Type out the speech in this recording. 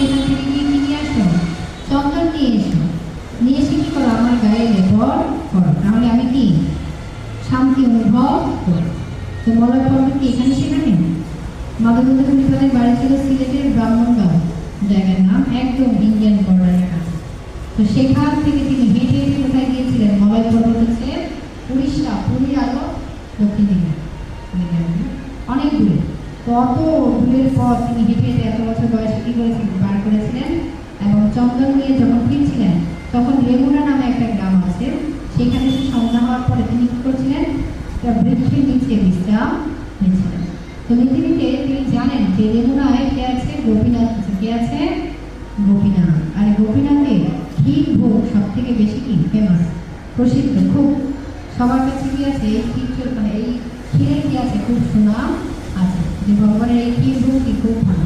সেখান থেকে গিয়ে কি নিয়ে আসো? চন্দন নিয়ে এসো। নিয়ে এসে কি করো? আমার গায়ে লেপন করো, তাহলে আমি কি শান্তি অনুভব করি। তো মলয় পর্বত কি এখানে সেখানে? মাধবেন্দ্র মুনিপালের বাড়ি ছিল সিলেটের ব্রাহ্মণগাঁও, জায়গার নাম, একদম ইন্ডিয়ান বর্ডারের কাছে। তো সেখান থেকে তিনি হেঁটে হেঁটে কোথায় গিয়েছিলেন? মলয় পর্বত হচ্ছে উড়িষ্যা, পুরীর আরো দক্ষিণ দিকে, অনেক দূরে। তো অত দূরের পর তিনি হেঁটে হেঁটে এত বছর বয়সে কি করেছিলেন? পার করেছিলেন। এবং চন্দন নিয়ে যখন ফিরছিলেন তখন রেমুনা নামে একটা গ্রাম আছে, সেখানে এসে সন্ধ্যা হওয়ার পরে তিনি কি করছিলেন? একটা বৃক্ষের নিচে বিশ্রাম নিয়েছিলেন। তো নিতে নিতে তিনি জানেন যে রেমুনায় কে আছে? গোপীনাথ আছে। কে আছে? গোপীনাথ। আর গোপীনাথের ক্ষীর ভোগ সব থেকে বেশি কি ফেমাস, প্রসিদ্ধ, খুব সবার কাছে কি আছে? এই ক্ষীর, মানে এই ক্ষীরের কি আছে? খুব সুনাম আছে, যে ভগবানের এই ক্ষীর ভোগ কি খুব ভালো।